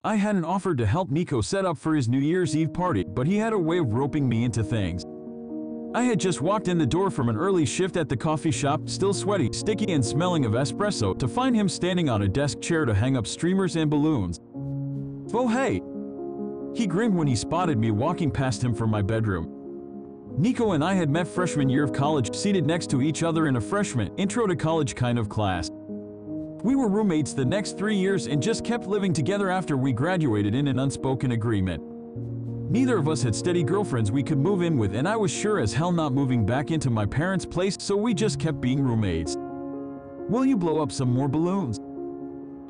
I hadn't offered to help Nico set up for his New Year's Eve party, but he had a way of roping me into things. I had just walked in the door from an early shift at the coffee shop, still sweaty, sticky and smelling of espresso, to find him standing on a desk chair to hang up streamers and balloons. "Oh hey!" He grinned when he spotted me walking past him from my bedroom. Nico and I had met freshman year of college, seated next to each other in a freshman, intro to college kind of class. We were roommates the next 3 years and just kept living together after we graduated in an unspoken agreement. Neither of us had steady girlfriends we could move in with, and I was sure as hell not moving back into my parents' place, so we just kept being roommates. "Will you blow up some more balloons?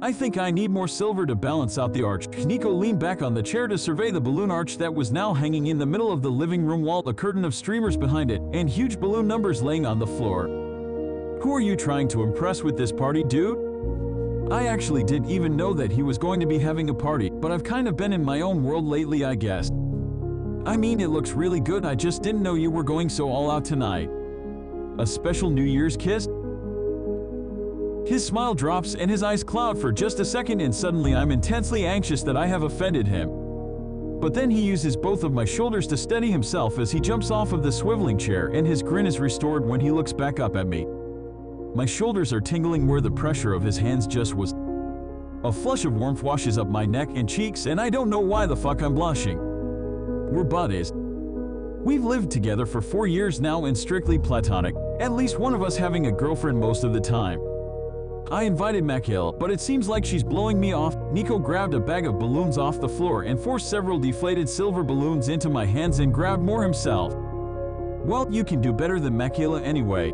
I think I need more silver to balance out the arch." Nico leaned back on the chair to survey the balloon arch that was now hanging in the middle of the living room wall, a curtain of streamers behind it, and huge balloon numbers laying on the floor. "Who are you trying to impress with this party, dude?" I actually didn't even know that he was going to be having a party, but I've kind of been in my own world lately, I guess. "I mean, it looks really good, I just didn't know you were going so all out tonight." "A special New Year's kiss?" His smile drops and his eyes cloud for just a second, and suddenly I'm intensely anxious that I have offended him. But then he uses both of my shoulders to steady himself as he jumps off of the swiveling chair, and his grin is restored when he looks back up at me. My shoulders are tingling where the pressure of his hands just was. A flush of warmth washes up my neck and cheeks, and I don't know why the fuck I'm blushing. We're buddies. We've lived together for 4 years now and strictly platonic, at least one of us having a girlfriend most of the time. I invited Michaela, but it seems like she's blowing me off. Nico grabbed a bag of balloons off the floor and forced several deflated silver balloons into my hands and grabbed more himself. "Well, you can do better than Michaela anyway."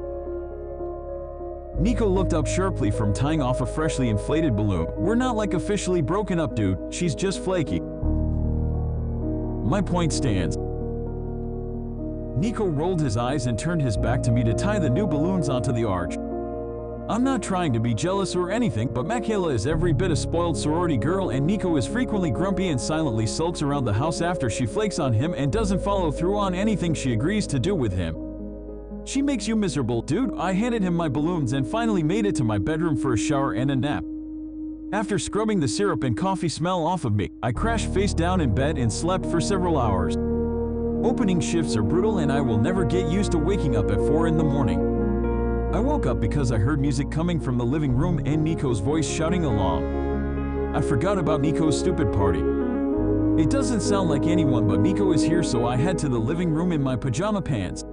Nico looked up sharply from tying off a freshly inflated balloon. "We're not like officially broken up, dude, she's just flaky." My point stands. Nico rolled his eyes and turned his back to me to tie the new balloons onto the arch. I'm not trying to be jealous or anything, but Michaela is every bit a spoiled sorority girl, and Nico is frequently grumpy and silently sulks around the house after she flakes on him and doesn't follow through on anything she agrees to do with him. "She makes you miserable, dude." I handed him my balloons and finally made it to my bedroom for a shower and a nap. After scrubbing the syrup and coffee smell off of me, I crashed face down in bed and slept for several hours. Opening shifts are brutal, and I will never get used to waking up at 4 in the morning. I woke up because I heard music coming from the living room and Nico's voice shouting along. I forgot about Nico's stupid party. It doesn't sound like anyone but Nico is here, so I head to the living room in my pajama pants.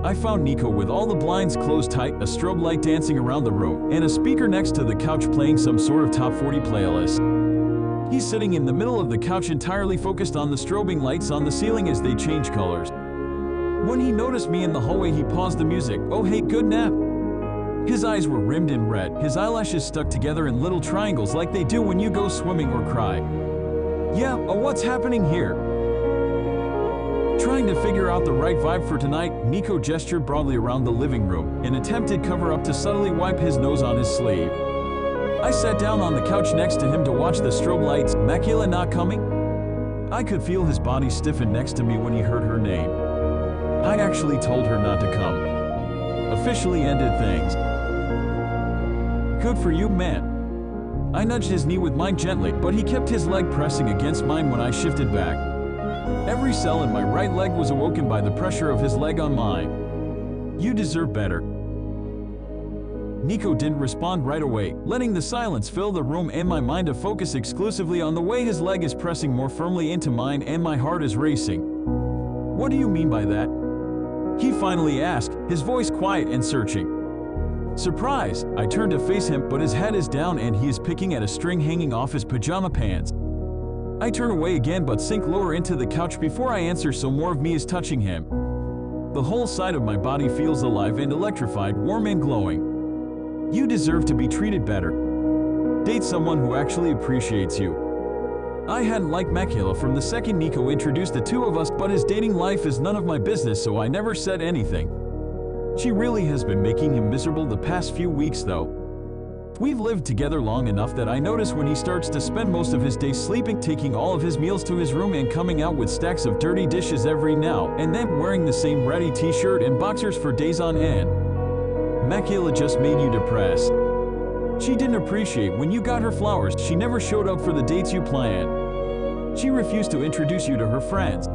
I found Nico with all the blinds closed tight, a strobe light dancing around the room, and a speaker next to the couch playing some sort of top 40 playlist. He's sitting in the middle of the couch, entirely focused on the strobing lights on the ceiling as they change colors. When he noticed me in the hallway, he paused the music. "Oh hey, good nap." His eyes were rimmed in red, his eyelashes stuck together in little triangles like they do when you go swimming or cry. "Yeah, what's happening here?" Trying to figure out the right vibe for tonight, Nico gestured broadly around the living room, an attempted cover-up to subtly wipe his nose on his sleeve. I sat down on the couch next to him to watch the strobe lights. "Michaela not coming?" I could feel his body stiffen next to me when he heard her name. I actually told her not to come. Officially ended things. "Good for you, man." I nudged his knee with mine gently, but he kept his leg pressing against mine when I shifted back. Every cell in my right leg was awoken by the pressure of his leg on mine. "You deserve better." Nico didn't respond right away, letting the silence fill the room and my mind to focus exclusively on the way his leg is pressing more firmly into mine and my heart is racing. "What do you mean by that?" he finally asked, his voice quiet and searching. Surprise! I turned to face him, but his head is down and he is picking at a string hanging off his pajama pants. I turn away again but sink lower into the couch before I answer, so more of me is touching him. The whole side of my body feels alive and electrified, warm and glowing. "You deserve to be treated better. Date someone who actually appreciates you." I hadn't liked Michaela from the second Nico introduced the two of us, but his dating life is none of my business, so I never said anything. She really has been making him miserable the past few weeks though. We've lived together long enough that I notice when he starts to spend most of his day sleeping, taking all of his meals to his room and coming out with stacks of dirty dishes every now and then, wearing the same ratty t-shirt and boxers for days on end. "Michaela just made you depressed." She didn't appreciate when you got her flowers. She never showed up for the dates you planned. She refused to introduce you to her friends.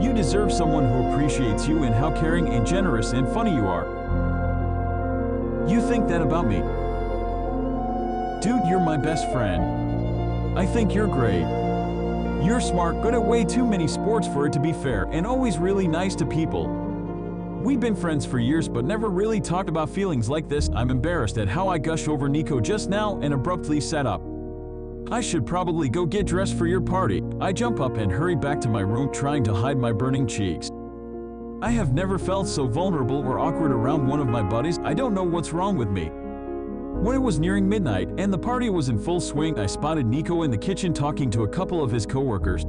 You deserve someone who appreciates you and how caring and generous and funny you are. You think that about me? Dude, you're my best friend. I think you're great. You're smart, good at way too many sports for it to be fair, and always really nice to people. We've been friends for years but never really talked about feelings like this. I'm embarrassed at how I gushed over Nico just now and abruptly sat up. I should probably go get dressed for your party. I jump up and hurry back to my room, trying to hide my burning cheeks. I have never felt so vulnerable or awkward around one of my buddies. I don't know what's wrong with me. When it was nearing midnight and the party was in full swing, I spotted Nico in the kitchen talking to a couple of his coworkers.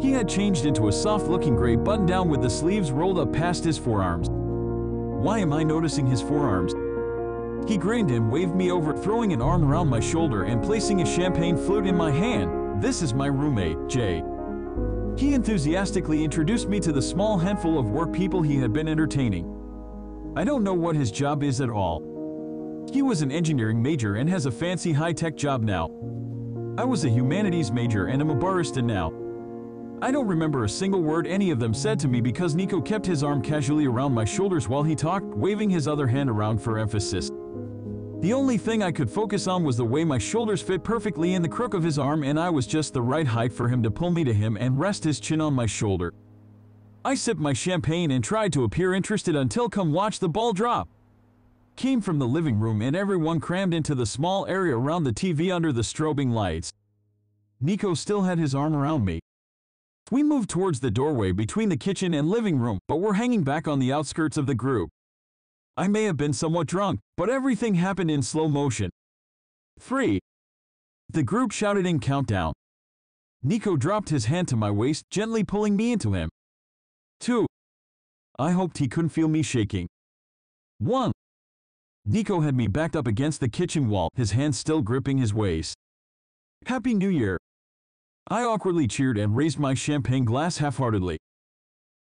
He had changed into a soft-looking gray button-down with the sleeves rolled up past his forearms. Why am I noticing his forearms? He grinned and waved me over, throwing an arm around my shoulder and placing a champagne flute in my hand. This is my roommate, Jay. He enthusiastically introduced me to the small handful of work people he had been entertaining. I don't know what his job is at all. He was an engineering major and has a fancy high-tech job now. I was a humanities major and am a barista now. I don't remember a single word any of them said to me because Nico kept his arm casually around my shoulders while he talked, waving his other hand around for emphasis. The only thing I could focus on was the way my shoulders fit perfectly in the crook of his arm, and I was just the right height for him to pull me to him and rest his chin on my shoulder. I sipped my champagne and tried to appear interested until "Come watch the ball drop" came from the living room and everyone crammed into the small area around the TV under the strobing lights. Nico still had his arm around me. We moved towards the doorway between the kitchen and living room, but were hanging back on the outskirts of the group. I may have been somewhat drunk, but everything happened in slow motion. 3. The group shouted in countdown. Nico dropped his hand to my waist, gently pulling me into him. 2. I hoped he couldn't feel me shaking. 1. Nico had me backed up against the kitchen wall, his hand still gripping his waist. Happy New Year! I awkwardly cheered and raised my champagne glass half-heartedly.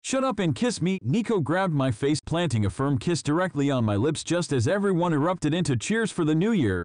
Shut up and kiss me. Nico grabbed my face, planting a firm kiss directly on my lips just as everyone erupted into cheers for the new year.